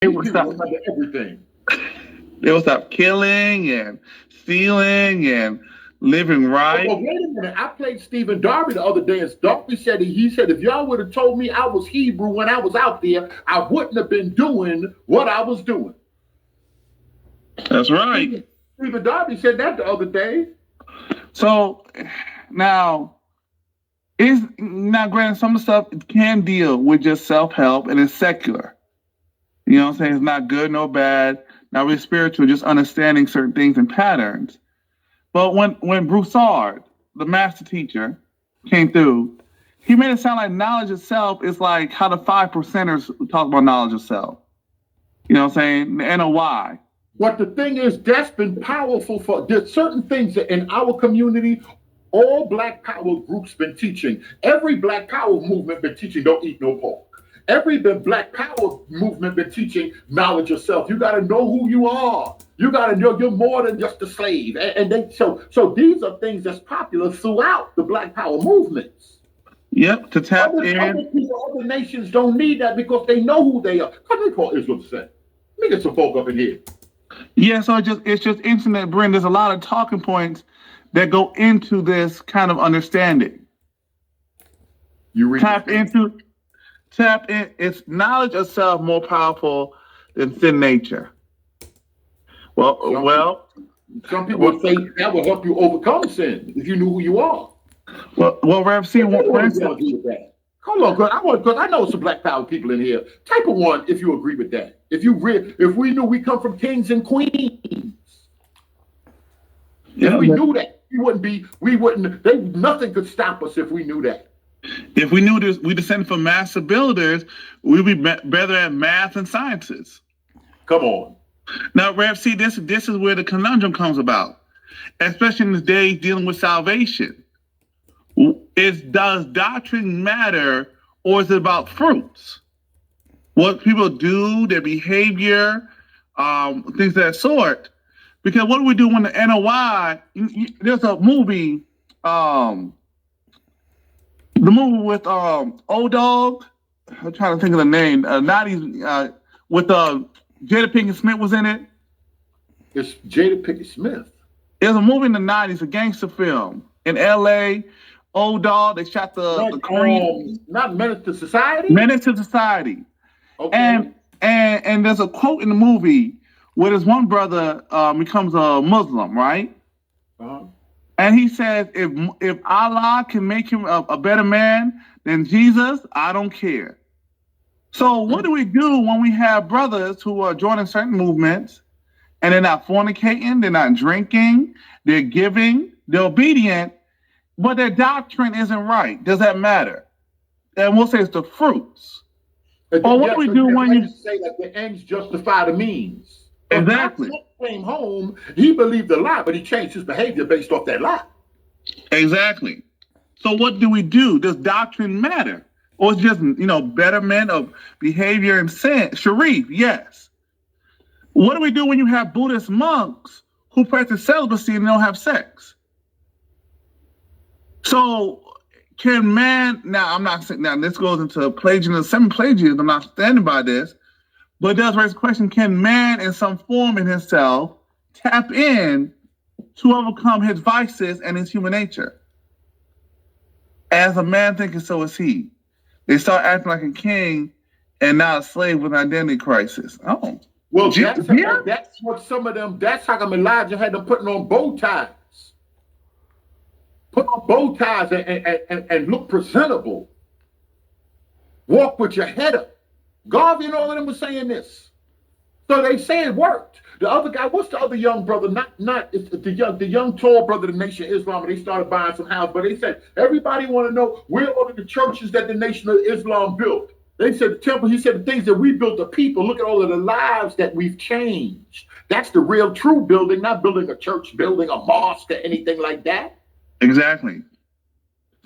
They These will people stop. remember everything. They will stop killing and stealing and living Oh, right. but wait a minute. I played Stephen Darby the other day, and Darby said he said if y'all would have told me I was Hebrew when I was out there, I wouldn't have been doing what I was doing. That's right. Stephen Darby said that the other day. So now is now granted some of the stuff can deal with just self help and it's secular. You know what I'm saying? It's not good nor bad, not really spiritual, just understanding certain things and patterns. But when Broussard, the master teacher, came through, he made it sound like knowledge itself is like how the 5%ers talk about knowledge itself. You know what I'm saying? The NOI. But the thing is, that's been powerful for there's certain things that in our community, all Black Power groups been teaching. Every Black Power movement been teaching don't eat no pork. Every Black Power movement been teaching knowledge of self. You got to know who you are. You got to know you're more than just a slave. And they so these are things that's popular throughout the Black Power movements. Yep, to tap Other in. people, other nations don't need that because they know who they are. How they call Israel say? Let me get some folk up in here. Yeah, so it's just internet, Brent. There's a lot of talking points that go into this kind of understanding. You read Tap into tap in. It's knowledge of self more powerful than sin nature. Well, some people would say that would help you overcome sin if you knew who you are. Rev C, for instance, Hold on, because I know some Black Power people in here. Type of one if you agree with that. If we knew we come from kings and queens, if we knew that, we wouldn't. Nothing could stop us if we knew that. If we knew this, we descended from master builders, we'd be better at math and sciences. Come on. Now, Rev C, this is where the conundrum comes about, especially in this day dealing with salvation. Does doctrine matter, or is it about fruits? What people do, their behavior, things of that sort. Because what do we do when the NOI? There's a movie, the movie with Old Dog. I'm trying to think of the name. 90s with Jada Pinkett Smith was in it. It's Jada Pinkett Smith. It was a movie in the 90s, a gangster film in LA. Old Dog, they shot the Korean. Not Menace to Society? Menace to Society. Okay. And there's a quote in the movie where this one brother becomes a Muslim, right? Uh-huh. And he says, if Allah can make him a better man than Jesus, I don't care. So what do we do when we have brothers who are joining certain movements and they're not fornicating, they're not drinking, they're giving, they're obedient, but their doctrine isn't right? Does that matter? And we'll say it's the fruits. Or what do we do when you say that the ends justify the means? Exactly. Came home, he believed a lie, but he changed his behavior based off that lie. Exactly. So what do we do? Does doctrine matter? Or it's just, betterment of behavior and sin? Sharif, yes. What do we do when you have Buddhist monks who practice celibacy and don't have sex? So can man, now I'm not saying, now this goes into plagiarism, semi-plagiarism, I'm not standing by this, but it does raise the question, can man in some form in himself tap in to overcome his vices and his human nature? As a man thinking, so is he. They start acting like a king and not a slave with an identity crisis. Oh. Well, that's what some of them, that's how come Elijah had them putting on bow ties. Put on bow ties and look presentable. Walk with your head up. Garvey and all of them were saying this. So they say it worked. The other guy, what's the other young brother? It's the young tall brother of the Nation of Islam. And they started buying some houses, but they said everybody want to know where are the churches that the Nation of Islam built. They said the temple. He said the things that we built, the people. Look at all of the lives that we've changed. That's the real true building, not building a church, building a mosque or anything like that. Exactly.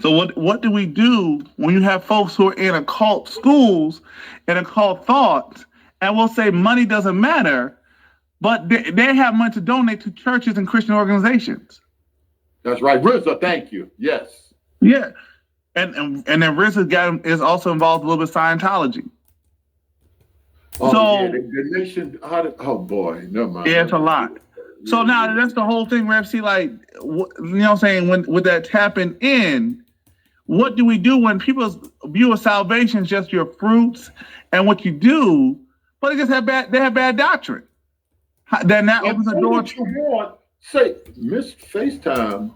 So what do we do when you have folks who are in occult schools and occult thoughts, and we'll say money doesn't matter, but they have money to donate to churches and Christian organizations? That's right. RZA, thank you. Yes. Yeah. And then RZA is also involved a little bit with Scientology. Oh yeah, So the nation. Oh boy, never mind. yeah, it's a lot. So now that's the whole thing, Rev. See, like, you know what I'm saying? When with that tapping in, what do we do when people view a salvation as just your fruits and what you do, but they have bad doctrine? Then that And opens the say door. what you want. Say, Miss FaceTime.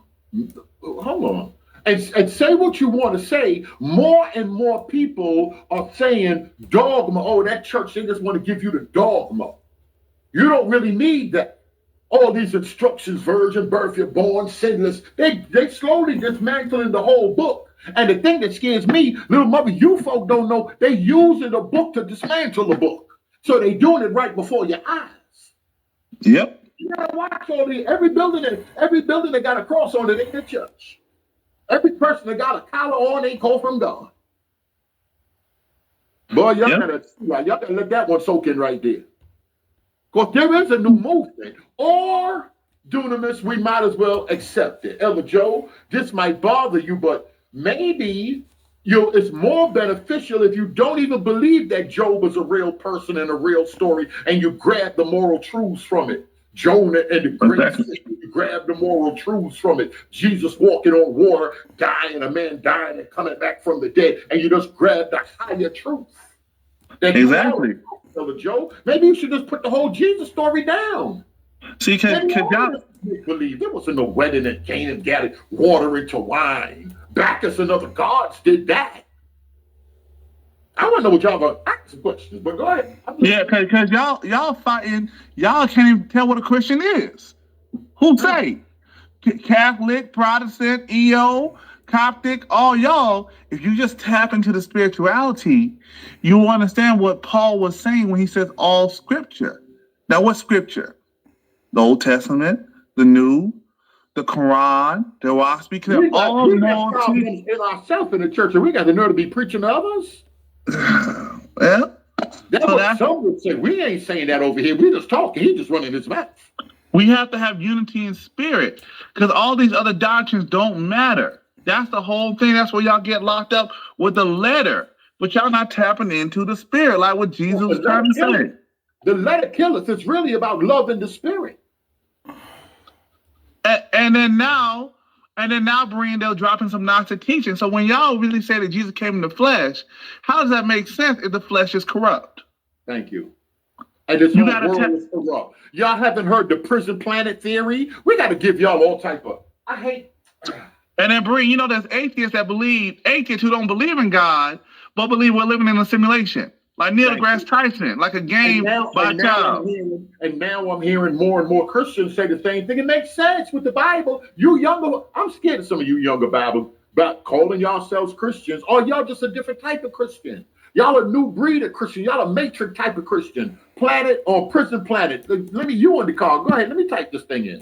Hold on. And say what you want to say. More and more people are saying dogma. Oh, that church, they just want to give you the dogma. You don't really need that. All these instructions, virgin birth, you're born sinless. They slowly dismantling the whole book. And the thing that scares me, little mother, you folk don't know, they using the book to dismantle the book. So they doing it right before your eyes. Yep. You gotta watch all the every building that got a cross on it ain't the church. Every person that got a collar on ain't called from God. Boy, y'all gotta let that one soak in right there. Because there is a new movement. Or, dunamis, we might as well accept it. Elder Joe, this might bother you, but maybe it's more beneficial if you don't even believe that Job was a real person and a real story, and you grab the moral truths from it. Jonah and the great fish, you grab the moral truths from it. Jesus walking on water, dying, a man dying and coming back from the dead, and you just grab the higher truth. Exactly. Joe, maybe you should just put the whole Jesus story down. See, could y'all believe there wasn't no wedding at Cain and Galilee, water into wine. Bacchus and other gods did that. I want to know what y'all gonna ask some questions, but go ahead. Yeah, because y'all fighting, y'all can't even tell what a Christian is. Who say? Catholic, Protestant, EO, Coptic, all y'all, if you just tap into the spirituality, you will understand what Paul was saying when he says all scripture. Now, what scripture? The Old Testament, the New, the Quran, the Wasp, because we got problems in ourselves in the church, and we got the nerve to be preaching to others. Well, that's what some would say. We ain't saying that over here. We just talking. He just running his mouth. We have to have unity in spirit because all these other doctrines don't matter. That's the whole thing. That's where y'all get locked up with the letter, but y'all not tapping into the spirit, like what Jesus was trying to say. The letter killeth. It's really about love in the spirit. And then now, Brian, they'll drop in some Gnostic teaching. So when y'all really say that Jesus came in the flesh, how does that make sense if the flesh is corrupt? Thank you. And this whole world is corrupt. Y'all haven't heard the prison planet theory? We got to give y'all all type of. I hate. And then, Bree, you know, there's atheists who don't believe in God, but believe we're living in a simulation. Like Neil deGrasse Tyson, like a game by a child. And now I'm hearing more and more Christians say the same thing. It makes sense with the Bible. I'm scared of some of you younger Bible about calling yourselves Christians, or y'all just a different type of Christian. Y'all a new breed of Christian. Y'all a matrix type of Christian. Planet or prison planet. Let me, you on the call. Go ahead. Let me type this thing in.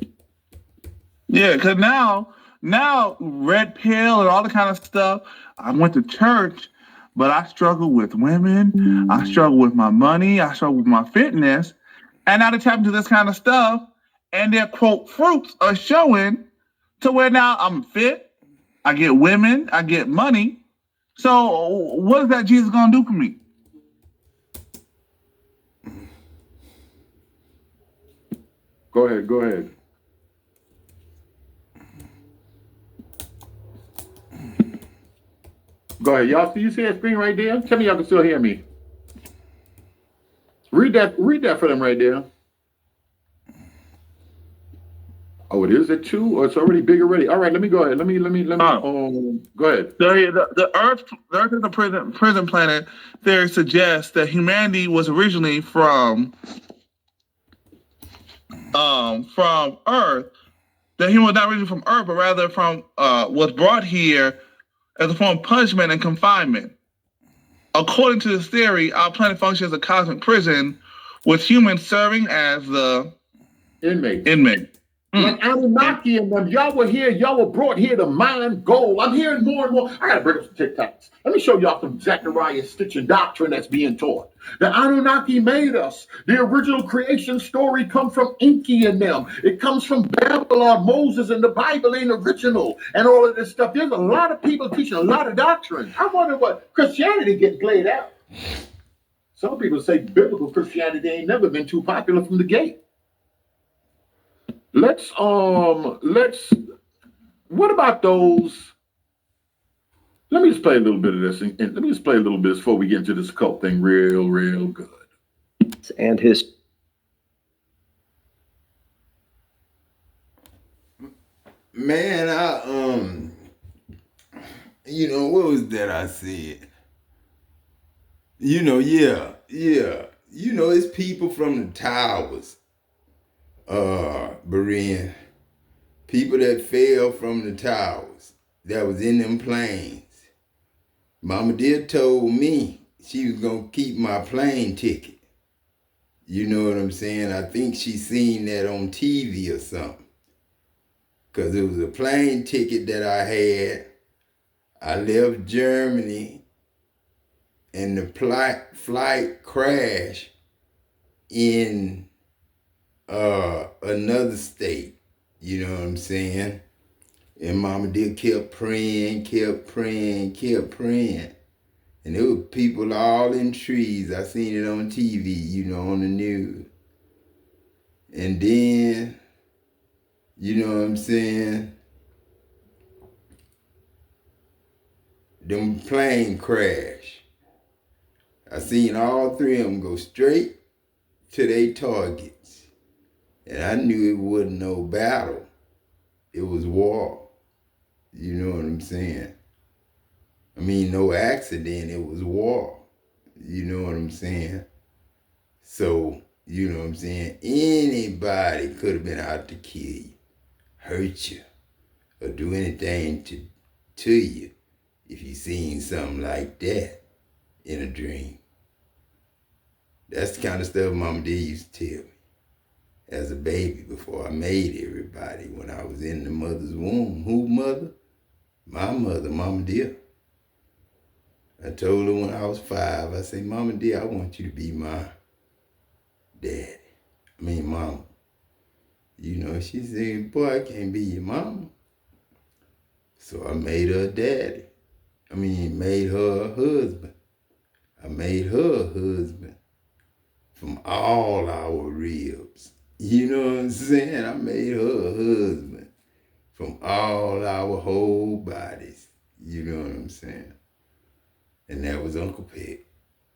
Yeah, because now red pill and all the kind of stuff. I went to church, but I struggle with women. I struggle with my money. I struggle with my fitness. And now they tap into this kind of stuff, and their quote fruits are showing to where now I'm fit. I get women. I get money. So what is that Jesus gonna do for me? Go ahead. Go ahead. Y'all see that screen right there? Tell me y'all can still hear me. Read that for them right there. Oh, it is at 2, or it's already big already. All right, let me go ahead. Let me. Go ahead. The Earth is a prison planet. Theory suggests that humanity was originally from Earth. That he was not originally from Earth, but rather from was brought here as a form of punishment and confinement. According to this theory, our planet functions as a cosmic prison, with humans serving as the inmate. Like Anunnaki and them, y'all were brought here to mine gold. I'm hearing more and more. I gotta bring up some TikToks. Let me show y'all some Zechariah Stitching doctrine that's being taught. The Anunnaki made us. The original creation story comes from Enki and them. It comes from Babylon, Moses, and the Bible ain't original. And all of this stuff. There's a lot of people teaching a lot of doctrine. I wonder what Christianity gets played out. Some people say biblical Christianity ain't never been too popular from the gate. Let's what about those? Let me just play a little bit of this, and let me just play a little bit before we get into this cult thing real good. And his Man, what was that I said? Yeah. It's people from the towers, Berean. People that fell from the towers that was in them planes. Mama dear told me she was gonna keep my plane ticket. You know what I'm saying? I think she seen that on TV or something. Because it was a plane ticket that I had. I left Germany and the flight crashed in another state. You know what I'm saying? And Mama dear kept praying. And there were people all in trees. I seen it on TV, on the news. And then, you know what I'm saying? Them plane crash. I seen all three of them go straight to their targets. And I knew it wasn't no battle. It was war. You know what I'm saying? I mean, no accident, it was war. You know what I'm saying? So, you know what I'm saying? Anybody could have been out to kill you, hurt you, or do anything to you if you seen something like that in a dream. That's the kind of stuff Mama D used to tell me as a baby before I made everybody when I was in the mother's womb. Who mother? My mother, Mama dear. I told her when I was 5, I said, Mama dear, I want you to be my daddy. Mama. She said, boy, I can't be your mama. So I made her a daddy. Made her a husband. I made her a husband from all our ribs. You know what I'm saying? I made her a husband from all our whole bodies. You know what I'm saying? And that was Uncle Peg.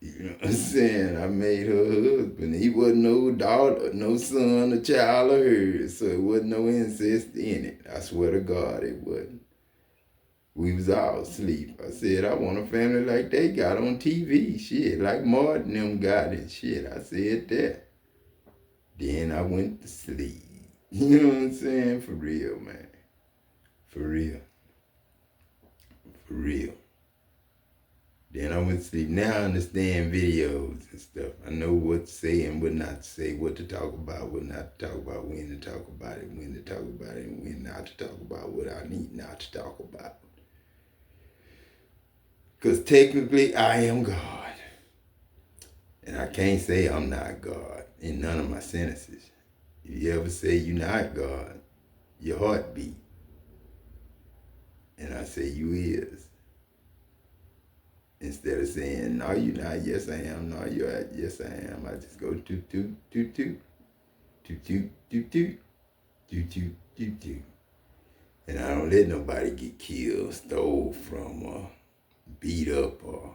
You know what I'm saying? I made her a husband. He wasn't no daughter, no son, a child of hers, so it wasn't no incest in it. I swear to God, it wasn't. We was all asleep. I said, I want a family like they got on TV. Shit, like Martin them got it. Shit, I said that. Then I went to sleep. You know what I'm saying? For real, man. For real. For real. Then I went to sleep. Now I understand videos and stuff. I know what to say and what not to say, what to talk about, what not to talk about, when to talk about it, when to talk about it, and when not to talk about what I need not to talk about. Because technically I am God. And I can't say I'm not God in none of my sentences. If you ever say you're not God, your heart beat. And I say you is. Instead of saying, no, you're not, yes, I am, no, you're at, yes, I am. I just go toot, toot, toot, toot, toot, toot, toot, toot, toot, toot, toot, toot. And I don't let nobody get killed, stole from, or beat up, or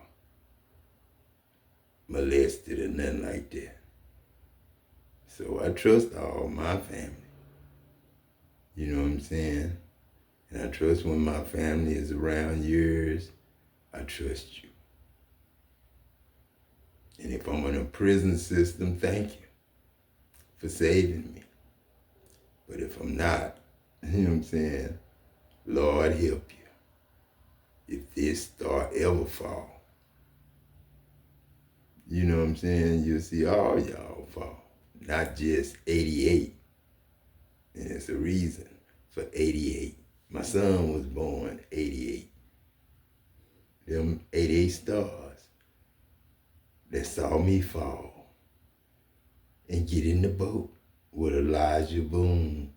molested, or nothing like that. So I trust all my family. You know what I'm saying? And I trust when my family is around yours, I trust you. And if I'm in a prison system, thank you for saving me. But if I'm not, you know what I'm saying? Lord help you. If this star ever fall, you know what I'm saying? You'll see all y'all fall, not just 88. And it's a reason for 88. My son was born 88. Them 88 stars that saw me fall and get in the boat with Elijah Boone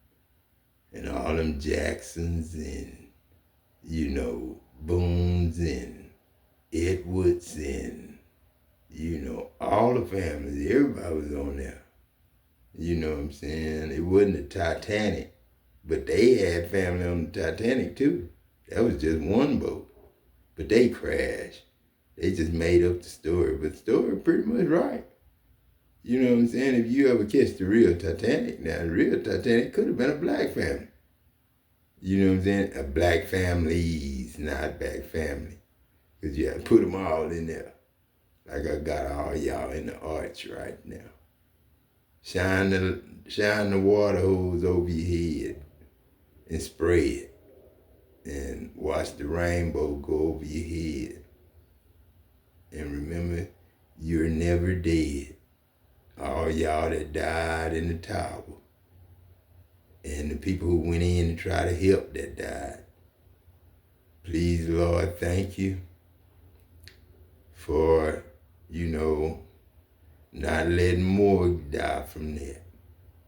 and all them Jacksons and, Boones and Edwards and You know, all the families, everybody was on there. You know what I'm saying? It wasn't the Titanic, but they had family on the Titanic too. That was just one boat, but they crashed. They just made up the story, but the story pretty much right. You know what I'm saying? If you ever catch the real Titanic, now the real Titanic could have been a black family. You know what I'm saying? A black families, not black family. Because you have to put them all in there. Like I got all y'all in the arch right now. Shine the water hose over your head and spray it. And watch the rainbow go over your head. And remember, you're never dead. All y'all that died in the tower. And the people who went in to try to help that died. Please, Lord, thank you for, not letting more die from that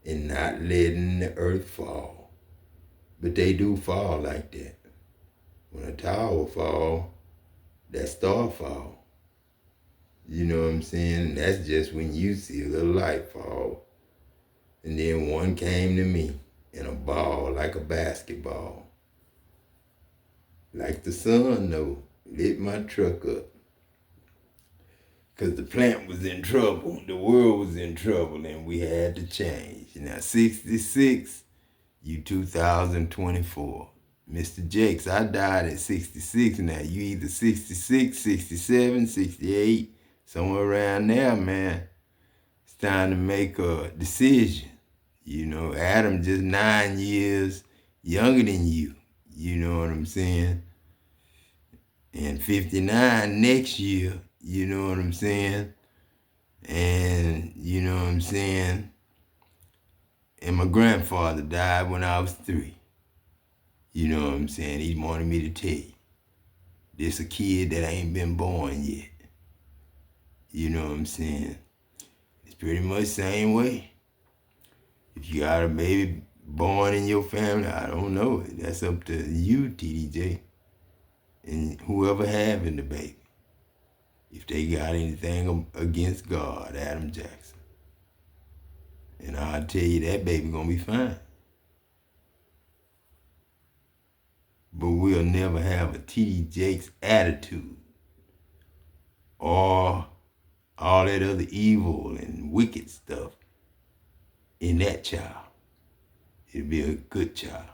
and not letting the earth fall. But they do fall like that. When a tower fall, that star fall. You know what I'm saying? That's just when you see a little light fall. And then one came to me in a ball, like a basketball. Like the sun, though, lit my truck up. Because the plant was in trouble, the world was in trouble, and we had to change. Now, 66, you 2024. Mr. Jakes, I died at 66. Now, you either 66, 67, 68, somewhere around there, man. It's time to make a decision. You know, Adam just 9 years younger than you. You know what I'm saying? And 59 next year, you know what I'm saying? And, you know what I'm saying? And my grandfather died when I was 3. You know what I'm saying? He wanted me to tell you. This a kid that ain't been born yet. You know what I'm saying? It's pretty much the same way. If you got a baby born in your family, I don't know. That's up to you, TDJ. And whoever having the baby. If they got anything against God, Adam Jackson. And I'll tell you, that baby gonna be fine. But we'll never have a T.D. Jakes attitude or all that other evil and wicked stuff in that child. It'll be a good child.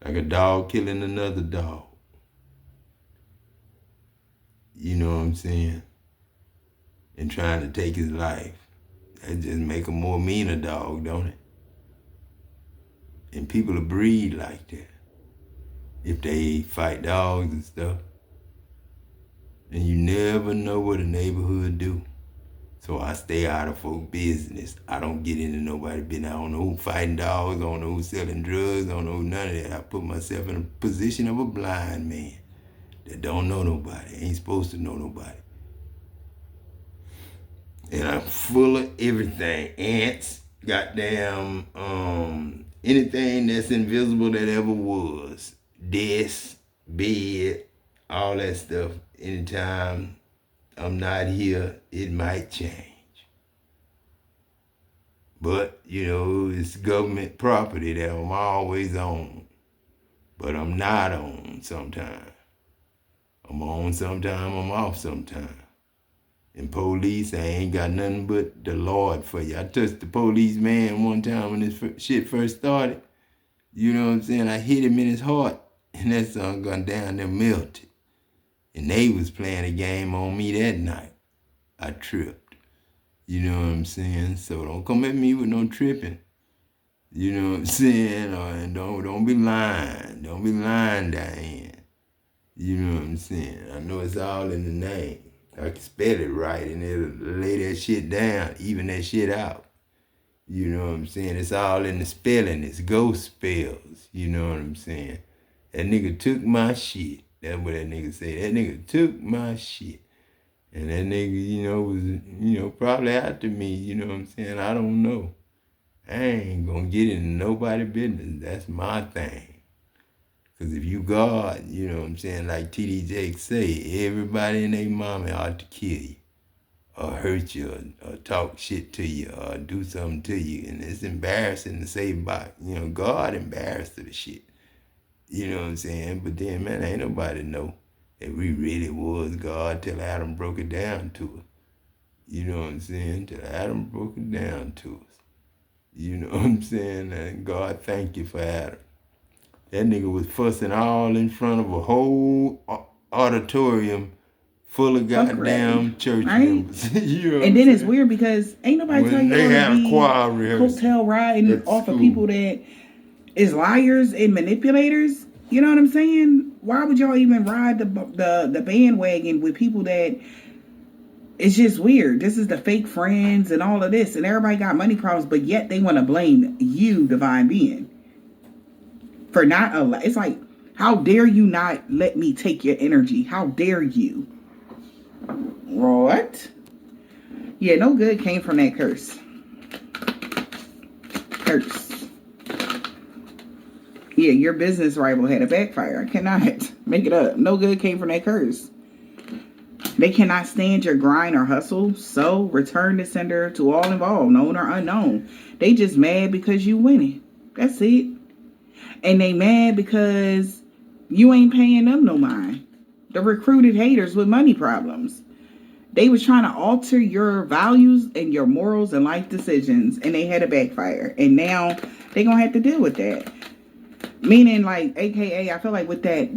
Like a dog killing another dog. You know what I'm saying? And trying to take his life. That just make him more meaner dog, don't it? And people will breed like that. If they fight dogs and stuff. And you never know what a neighborhood do. So I stay out of folk business. I don't get into nobody business. I don't know who fighting dogs. I don't know who selling drugs. I don't know none of that. I put myself in a position of a blind man that don't know nobody. Ain't supposed to know nobody. And I'm full of everything. Ants, goddamn, anything that's invisible that ever was. Desk, bed, all that stuff. Anytime I'm not here, it might change. But, it's government property that I'm always on. But I'm not on sometimes. I'm on sometime, I'm off sometime. And police, I ain't got nothing but the Lord for you. I touched the policeman one time when this shit first started. You know what I'm saying? I hit him in his heart. And that son gone down there melted. And they was playing a game on me that night. I tripped. You know what I'm saying? So don't come at me with no tripping. You know what I'm saying? And don't be lying. Don't be lying, Diane. You know what I'm saying? I know it's all in the name. I can spell it right and it'll lay that shit down, even that shit out. You know what I'm saying? It's all in the spelling. It's ghost spells. You know what I'm saying? That nigga took my shit. That's what that nigga say. That nigga took my shit. And that nigga, was, probably after me. You know what I'm saying? I don't know. I ain't gonna get into nobody business. That's my thing. Because if you God, you know what I'm saying, like T.D. Jakes say, everybody and their mama ought to kill you. or hurt you or talk shit to you or do something to you. And it's embarrassing to say about, God embarrassed of the shit. You know what I'm saying? But then, man, ain't nobody know if we really was God till Adam broke it down to us. You know what I'm saying? Till Adam broke it down to us. You know what I'm saying? And God, thank you for Adam. That nigga was fussing all in front of a whole auditorium full of goddamn church members. You know and then it's weird because ain't nobody telling you to be hotel riding off of people that is liars and manipulators. You know what I'm saying? Why would y'all even ride the bandwagon with people that it's just weird? This is the fake friends and all of this, and everybody got money problems, but yet they want to blame you, divine being, for not it's like, how dare you not let me take your energy? How dare you? What? Yeah, no good came from that curse. Yeah, your business rival had a backfire. I cannot make it up. No good came from that curse. They cannot stand your grind or hustle, so return the sender to all involved, known or unknown. They just mad because you winning. That's it. And they mad because you ain't paying them no mind. The recruited haters with money problems. They was trying to alter your values and your morals and life decisions, and they had a backfire. And now they gonna have to deal with that. Meaning, like, AKA, I feel like with that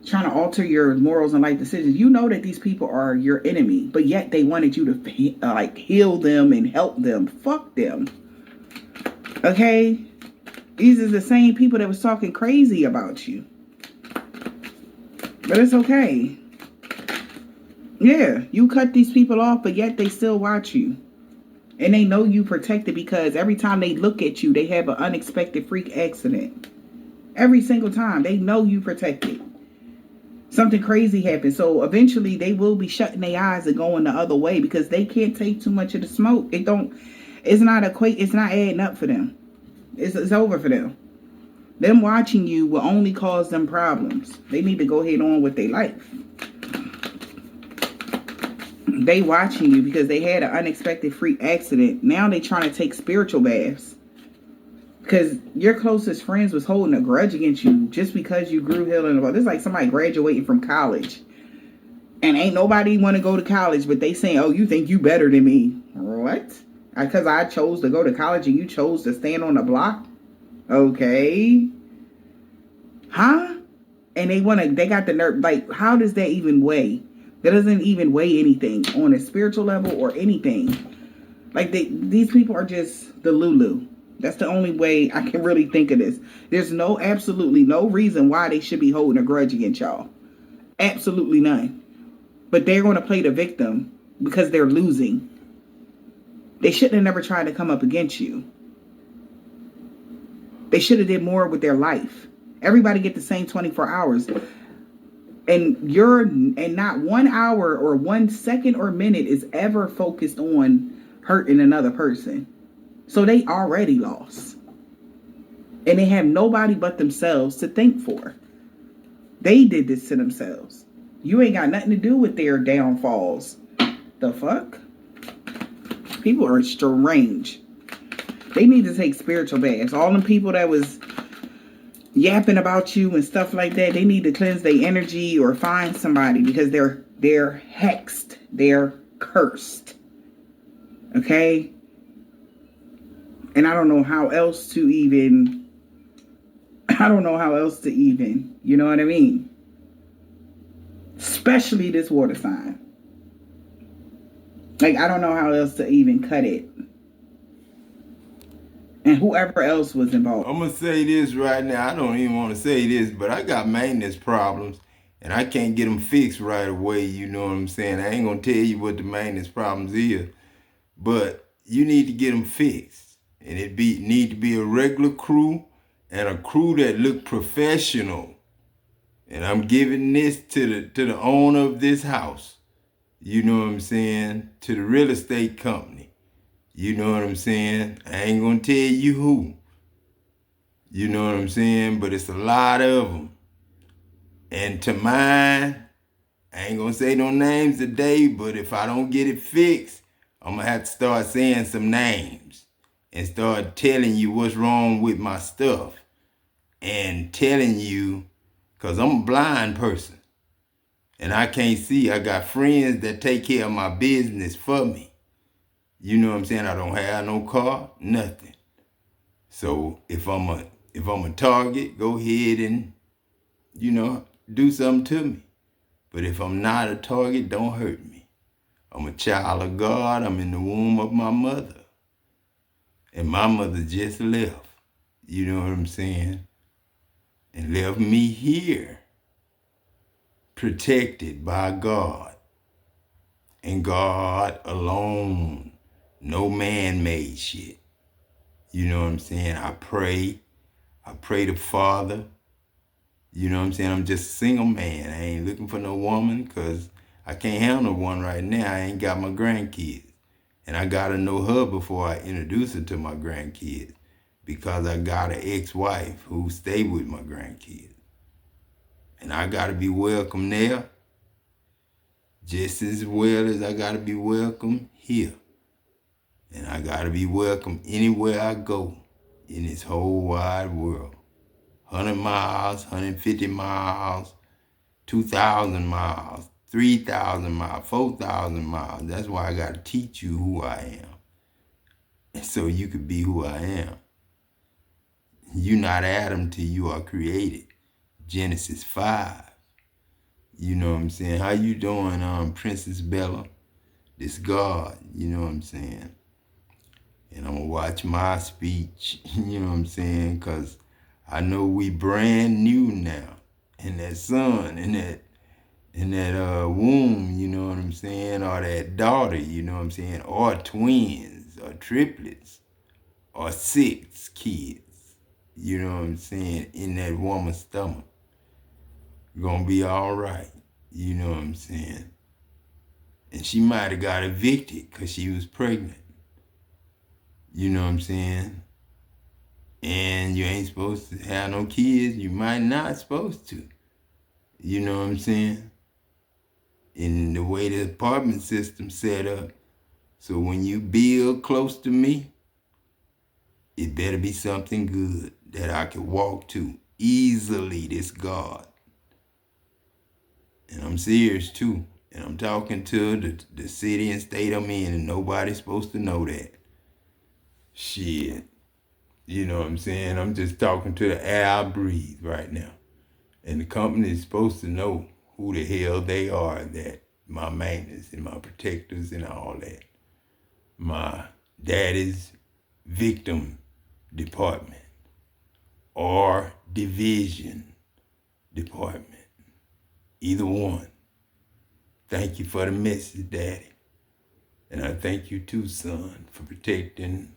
trying to alter your morals and life decisions, you know that these people are your enemy, but yet they wanted you to heal them and help them. Fuck them. Okay? These are the same people that was talking crazy about you. But it's okay. Yeah, you cut these people off, but yet they still watch you. And they know you protected because every time they look at you, they have an unexpected freak accident. Every single time. They know you protected. Something crazy happens. So eventually they will be shutting their eyes and going the other way because they can't take too much of the smoke. It's not adding up for them. It's over for them. Them watching you will only cause them problems. They need to go head on with their life. They watching you because they had an unexpected freak accident. Now they trying to take spiritual baths. Because your closest friends was holding a grudge against you just because you grew healing. This is like somebody graduating from college. And ain't nobody want to go to college, but they saying, oh, you think you better than me. What? Because I chose to go to college and you chose to stand on the block? Okay. Huh? And they got the nerve. Like, how does that even weigh? That doesn't even weigh anything on a spiritual level or anything. Like, these people are just the Lulu. That's the only way I can really think of this. There's absolutely no reason why they should be holding a grudge against y'all. Absolutely none. But they're going to play the victim because they're losing. They shouldn't have never tried to come up against you. They should have did more with their life. Everybody get the same 24 hours. And not 1 hour or 1 second or minute is ever focused on hurting another person. So they already lost. And they have nobody but themselves to thank for. They did this to themselves. You ain't got nothing to do with their downfalls. The fuck? People are strange. They need to take spiritual baths. All them people that was yapping about you and stuff like that, they need to cleanse their energy or find somebody because they're hexed. They're cursed. Okay? And I don't know how else to even, you know what I mean? Especially this water sign. Like, I don't know how else to even cut it. And whoever else was involved. I'm going to say this right now. I don't even want to say this, but I got maintenance problems, and I can't get them fixed right away. You know what I'm saying? I ain't going to tell you what the maintenance problems is, but you need to get them fixed. And need to be a regular crew and a crew that look professional. And I'm giving this to the owner of this house. You know what I'm saying? To the real estate company. You know what I'm saying? I ain't gonna tell you who. You know what I'm saying? But it's a lot of them. And to mine, I ain't gonna say no names today, but if I don't get it fixed, I'm gonna have to start saying some names and start telling you what's wrong with my stuff and telling you, because I'm a blind person and I can't see. I got friends that take care of my business for me. You know what I'm saying? I don't have no car, nothing. So if I'm a target, go ahead and, do something to me. But if I'm not a target, don't hurt me. I'm a child of God. I'm in the womb of my mother. And my mother just left. You know what I'm saying? And left me here, protected by God. And God alone. No man-made shit. You know what I'm saying? I pray to Father. You know what I'm saying? I'm just a single man. I ain't looking for no woman because I can't handle one right now. I ain't got my grandkids. And I got to know her before I introduce her to my grandkids because I got an ex-wife who stayed with my grandkids. And I got to be welcome there just as well as I got to be welcome here. And I got to be welcome anywhere I go in this whole wide world. 100 miles, 150 miles, 2,000 miles, 3,000 miles, 4,000 miles. That's why I got to teach you who I am. And so you could be who I am. You're not Adam till you are created. Genesis 5. You know what I'm saying? How you doing, Princess Bella? This God, you know what I'm saying? And I'm going to watch my speech, you know what I'm saying? Because I know we brand new now. And that son, and that womb, you know what I'm saying? Or that daughter, you know what I'm saying? Or twins, or triplets, or 6 kids, you know what I'm saying? In that woman's stomach. Gonna be all right, you know what I'm saying? And she might have got evicted because she was pregnant. You know what I'm saying? And you ain't supposed to have no kids. You might not supposed to. You know what I'm saying? In the way the apartment system set up. So when you build close to me, it better be something good that I can walk to easily, this God. And I'm serious too. And I'm talking to the city and state I'm in, and nobody's supposed to know that. Shit. You know what I'm saying? I'm just talking to the air I breathe right now. And the company is supposed to know who the hell they are, that my maintenance and my protectors and all that. My daddy's victim department or division department. Either one. Thank you for the message, Daddy. And I thank you too, son, for protecting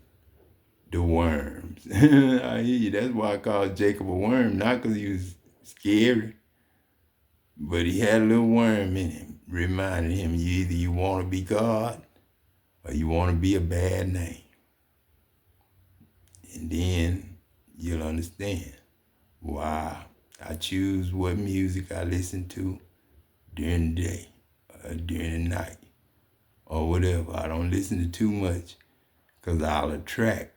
the worms. I hear you. That's why I called Jacob a worm, not because he was scary, but he had a little worm in him, reminding him either you want to be God or you want to be a bad name. And then you'll understand why I choose what music I listen to during the day or during the night or whatever. I don't listen to too much because I'll attract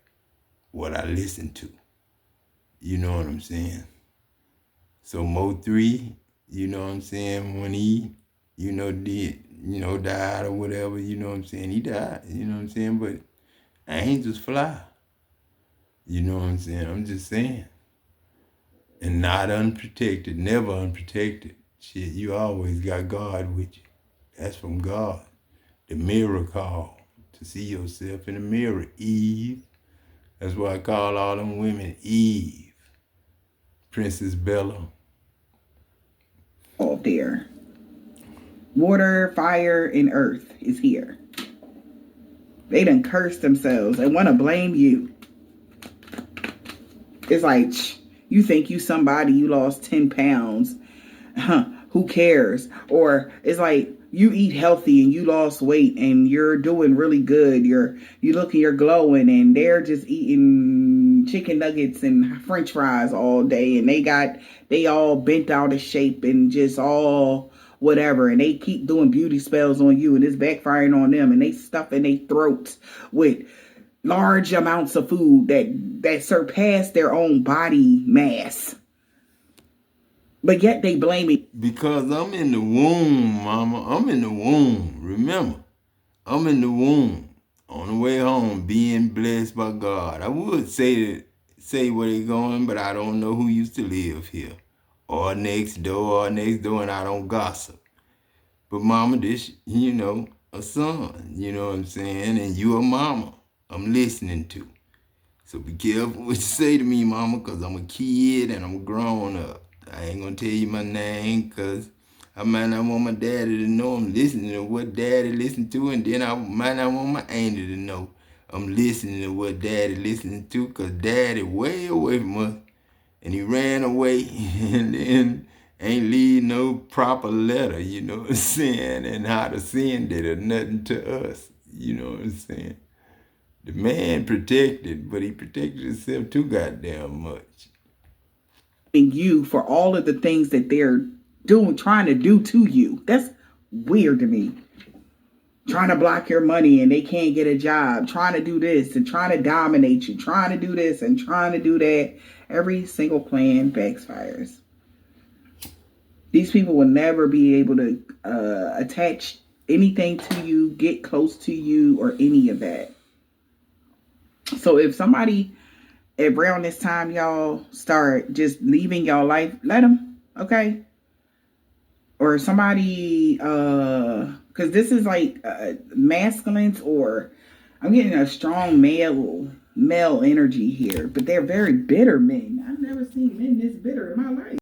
what I listen to. You know what I'm saying? So Mo3, you know what I'm saying, when he, died or whatever, you know what I'm saying, he died, you know what I'm saying, but angels fly. You know what I'm saying? I'm just saying. And not unprotected, never unprotected. Shit, you always got God with you. That's from God. The mirror call, to see yourself in the mirror, Eve. That's why I call all them women Eve. Princess Bella. All there. Water, fire, and earth is here. They done cursed themselves and want to blame you. It's like, you think you somebody, you lost 10 pounds. Who cares? Or it's like, you eat healthy and you lost weight and you're doing really good. You're glowing, and they're just eating chicken nuggets and French fries all day, and they all bent out of shape and just all whatever, and they keep doing beauty spells on you, and it's backfiring on them, and they stuff in their throats with large amounts of food that surpass their own body mass. But yet they blame it. Because I'm in the womb, mama. I'm in the womb. Remember, I'm in the womb. On the way home, being blessed by God. I would say where they going, but I don't know who used to live here. Or next door, and I don't gossip. But mama, this, a son, you know what I'm saying? And you a mama I'm listening to. So be careful what you say to me, mama, because I'm a kid and I'm grown up. I ain't going to tell you my name because I might not want my daddy to know I'm listening to what daddy listened to, and then I might not want my auntie to know I'm listening to what daddy listening to, because daddy way away from us, and he ran away and then ain't leave no proper letter, you know what I'm saying, and how to send it or nothing to us, you know what I'm saying. The man protected, but he protected himself too goddamn much. You for all of the things that they're trying to do to you. That's weird to me. Trying to block your money and they can't get a job, trying to do this and trying to dominate you, trying to do this and trying to do that. Every single plan backfires. These people will never be able to attach anything to you, get close to you, or any of that. So if somebody around this time, y'all start just leaving y'all life, let them, okay? Or somebody, because this is like masculines, or I'm getting a strong male energy here, but they're very bitter men. I've never seen men this bitter in my life.